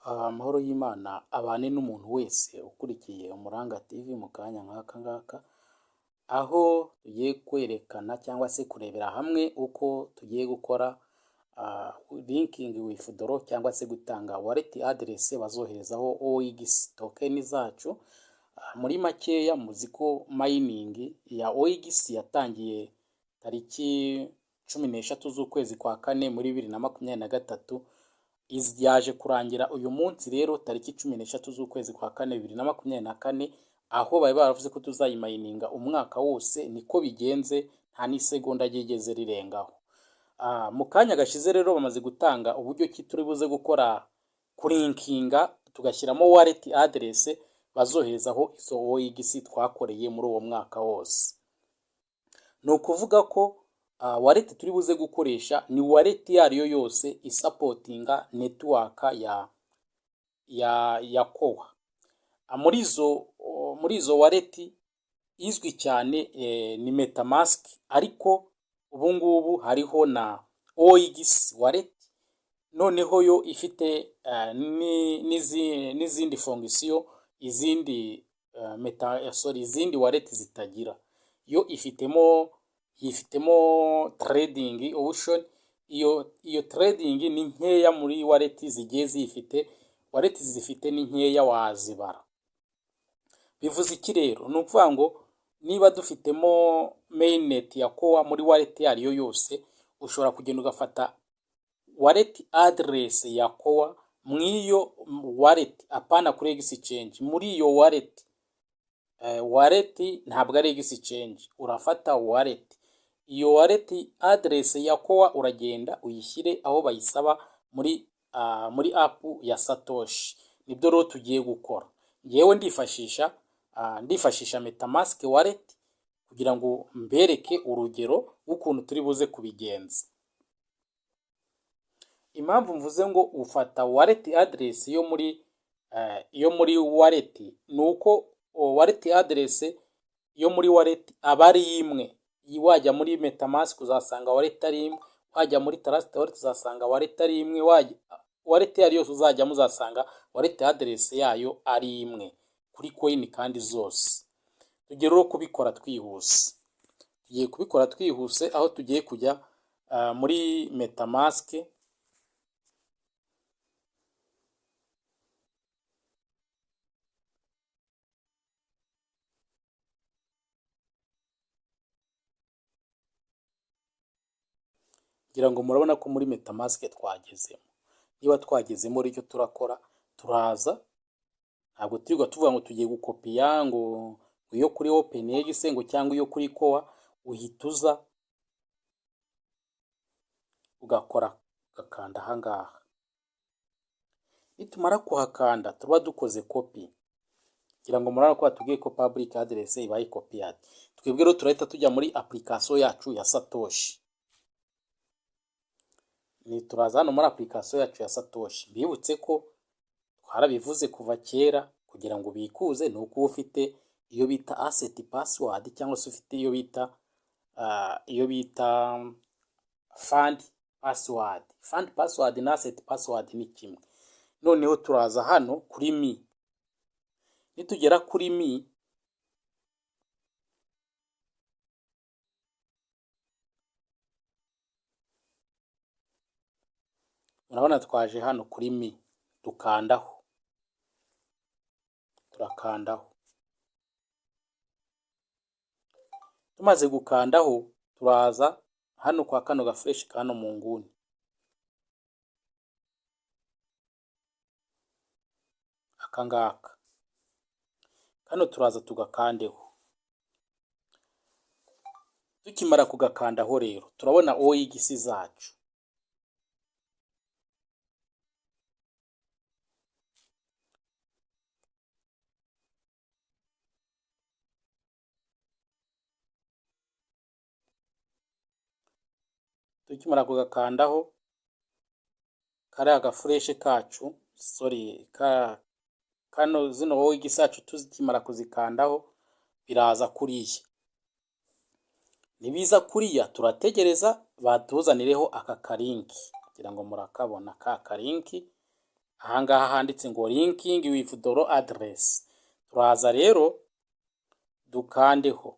Amahoro y'Imana abane n'umuntu wese ukurikiye Umuranga TV mu kanya nk'aka ngaka, aho tugiye kwerekana cyangwa se kurebera hamwe uko tugiye gukora linking withdrawal cyangwa se gutanga wallet address bazoherezaho OEX token zacu. Muri makeya muzi ko mining ya OEX yatangiye tariki 13 z'ukwezi kwa kane muri 2023, yaje kurangira uyu munsi rero tariki 13 z'ukwezi kwa kane 2024, aho bari baravuze ko tuzayimayininga umwaka wose. Niko bigenze, nta n'isegonda ryigeze rirengaho. Mu kanya gashize rero bamaze gutanga uburyo ki turi buze gukora kulinkinga tugashyiramo wallet address bazoherezaho izo OEX twakoreye muri uwo mwaka wose. Ni ukuvuga ko wallet turi buze gukoresha ni wallet iyo ariyo yose isapotinga network ya kowa. Muri izo wallet izwi cyane ni metamask, ariko ubu ngubu hariho na OEX wallet, noneho yo ifite n'izindi fonction izindi izindi wallet zitagira. Yo yifitemo trading option. Iyo trading ni nkeya muri wallet zigiye zifite. Wallet zifite ni nkeya wazibara. Bivuze iki rero? Ni ukuvuga ngo niba dufitemo mainnet ya kowa muri wallet yariyo yose, ushobora kugenda ugafata wallet address ya kowa mw'iyo wallet, apana kuri exchange. Muri iyo wallet ntabwo ari exchange, urafata wallet. Iyo wallet address ya kowa uragenda uyishyire aho bayisaba muri app ya Satoshi. Nibyo rero tugiye gukora. Yewe ndifashisha metamask wallet kugira ngo mbereke urugero rw'ukuntu turi buze kubigenza. Impamvu mvuze ngo ufata wallet address yo muri wallet ni uko wallet address yo muri wallet aba ari imwe. Wajya muri metamask uzasanga wallet ari imwe, wajya muri trust wallet uzasanga wallet ari imwe, wallet yari yose uzajyamo uzasanga wallet address yayo ari imwe kuri coin kandi zose. Tugiye rero kubikora twihuse. Tugiye kubikora twihuse aho tugiye kujya muri metamask. Ngira ngo murabona ko muri metamask twagezemo. Niba twagezemo ryo turakora, turaza, ntabwo turiga tuvuga ngo tugiye gukopiya ngo iyo kuri OpenX ngo cyangwa iyo kuri kowa. Uhituza ugakora gakanda ahangaha. Nitumara kuhakanda tuba dukoze copy. Ngira ngo murabona ko batubwiye ko public address ibaye copied. Twebwe rero turahita tujya muri application yacu ya Satoshi. Turaza hano muri application yacu ya Satoshi. Bibutse ko twarabivuze kuva kera, kugira ngo bikuze ni uko ufite iyo bita asset password cyangwa se ufite iyo bita fund password. Fund password na asset password ni kimwe. Noneho turaza hano kuri mi. Nitugera kuri mi, urabona twaje hano kuri mi, dukandaho. Turakandaho. Tumaze gukandaho, turaza hano kwa kano gafresh kano mu nguni. Akangaka. Kano turaza tugakandeho. Tukimara kugakandaho rero, turabona OEX zacu. Tukimara kugakandaho, kari agafresh kacu, kano zino OEX zacu tuzikimara kuzikandaho, biraza kuriya. Nibiza kuriya turategereza batuzanireho aka kalinki. Kugira ngo murakabona ka kalinki ahangaha handitse ngo linking withdrawal address. Turaza rero dukandeho,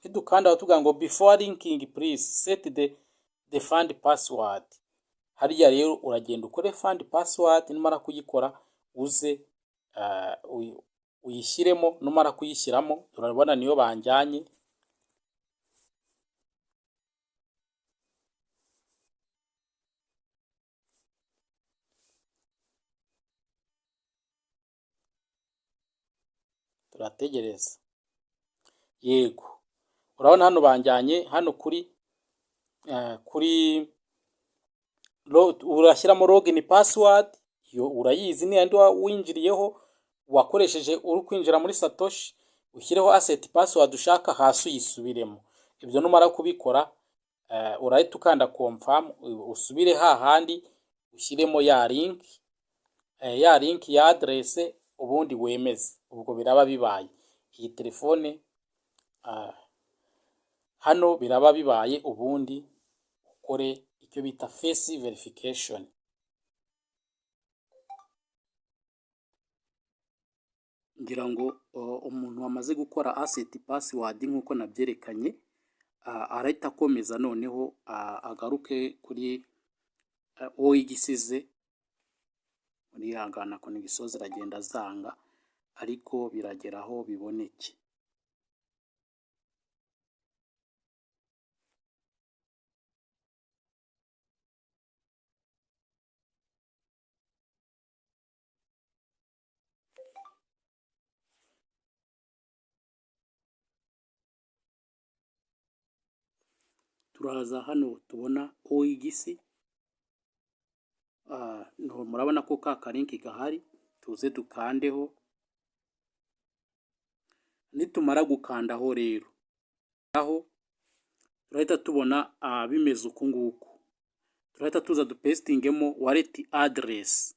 nidukandaho tuvuga ngo before linking please set the fund password. Hariya rero uragenda ukore fund password, numara kuyikora uze uyishyiremo. Numara kuyishyiramo turabona niyo banjyanye, turategereza. Yego, urabona hano banjyanye hano kuri urashyiramo login password, iyo urayizi ni yandi winjiriyeho wakoresheje uri kwinjira muri Satoshi. Ushyireho asset password ushaka, hasi uyisubiremo. Ibyo numara kubikora urahita ukanda confirm, usubire hahandi ushyiremo ya link ya address, ubundi wemeze. Ubwo biraba bibaye iyi telefone hano biraba bibaye, ubundi ukore icyo bita face verification. Ngira ngo umuntu wamaze gukora asset password nk'uko nabyerekanye, arahita akomeza noneho agaruke kuri igisize muri hangana connection ziragenda zanga, ariko birageraho biboneke. Turaza hano tubona igisi, murabona ko ka kalinki gahari, tuze dukandeho. Nitumara gukandaho rero aho turahita tubona bimeze uku nguku. Turahita tuza dupestingemo wallet address.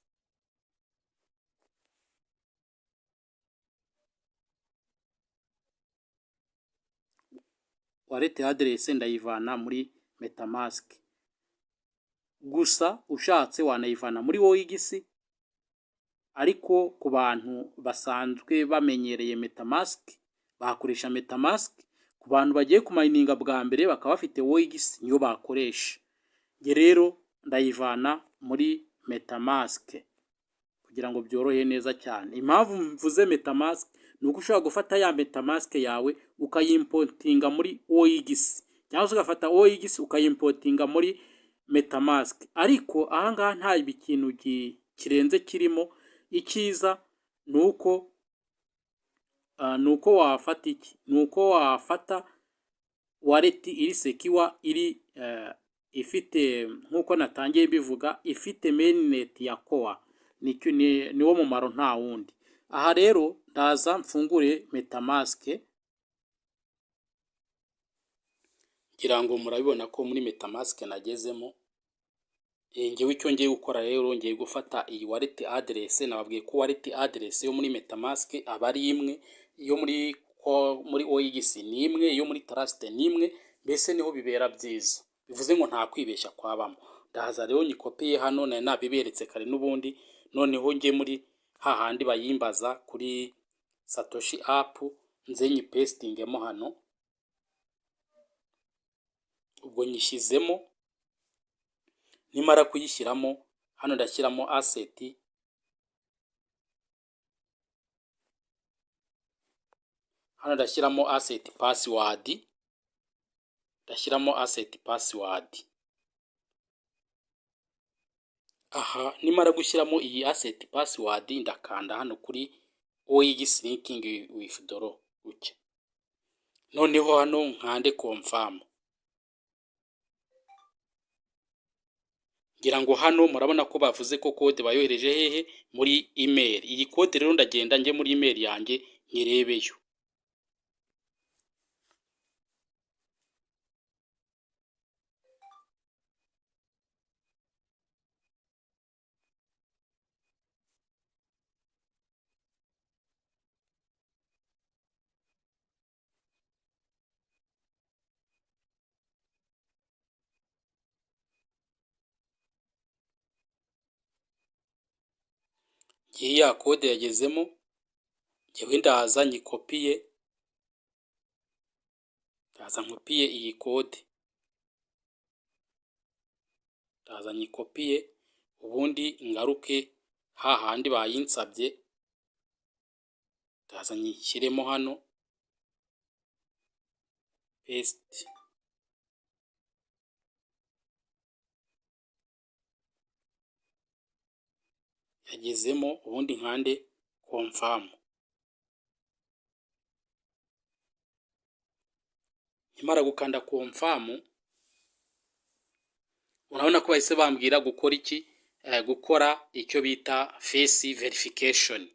Wallet address ndayivana muri metamask, gusa ushatse wanayivana muri igisi, ariko ku bantu basanzwe bamenyereye metamask bakoresha metamask. Ku bantu bagiye kumayininga bwa mbere bakaba bafite igisi niyo bakoresha. Nge rero ndayivana muri metamask kugira ngo byorohe neza cyane. Impamvu mvuze metamask ni uko ushobora gufata ya metamask yawe ukayimportinga muri igisi, cyangwa se ugafata igisi ukayimportinga muri metamask. Ariko ahangaha nta ikintu kirenze kirimo. Icyiza ni uko wafata iki, ni uko wafata wallet iri secure, iri ifite nk'uko natangiye bivuga, ifite mainnet ya core. Niwo mumaro nta wundi. Aha rero ndaza mfungure metamask, ngira ngo murabibona ko muri metamask nagezemo. Ngewe icyo ngiye gukora rero, ngiye gufata iyi wallet address. Nababwiye ko wallet address yo muri metamask aba ari imwe, iyo muri igisi ni imwe, iyo muri trust ni imwe. Mbese niho bibera byiza, bivuze ngo nta kwibeshya kwabamo. Ndahaza rero nyikopiye hano, nabiberetse kare n'ubundi. Noneho ngiye muri hahandi bayimbaza kuri Satoshi app, nze nyipestingemo hano. Ubwo nyishyizemo, nimara kuyishyiramo hano ndashyiramo asset, hano ndashyiramo asset password, ndashyiramo asset password. Aha nimara gushyiramo iyi asset password, ndakanda hano kuri igisi linking withdraw gutya. Noneho hano nkande confirm. Ngira ngo hano murabona ko bavuze ko code bayohereje hehe, muri email. Iyi code rero ndagenda nge muri email yanjye nyirebeyo. igihe ya kode yagezemo, njyewe ndaza nyikopiye, iyi kode, ndaza nyikopiye, ubundi ngaruke hahandi bayinsabye, ndaza nyishyiremo hano, paste, yagezemo, ubundi nkande confirm. Nimara gukanda confirm, urabona ko bahise bambwira gukora iki, gukora icyo bita face verification.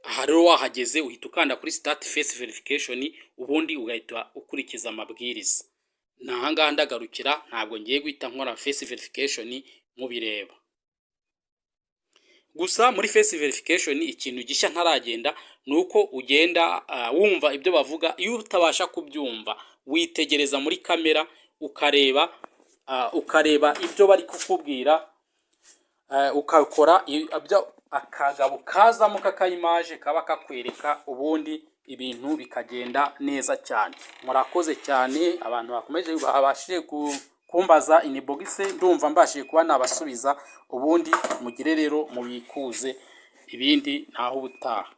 Aha rero wahageze uhita ukanda kuri start face verification, ubundi ugahita ukurikiza amabwiriza. Nahangaha ndagarukira, ntabwo ngiye guhita nkora face verification mubireba. Gusa muri face verification ikintu gishya ntaragenda nuko ugenda wumva ibyo bavuga. Iyo utabasha kubyumva, witegereza muri kamera ukareba ibyo bari kukubwira, ukakora akagabo kazamo kakayimaje kaba kakwereka, ubundi ibintu bikagenda neza cyane. Murakoze cyane abantu bakomeje babashije kumbaza inbox, ndumva mbashije kuba nabasubiza, ubundi mugire rero mubikuze, ibindi ntaho ubutaha.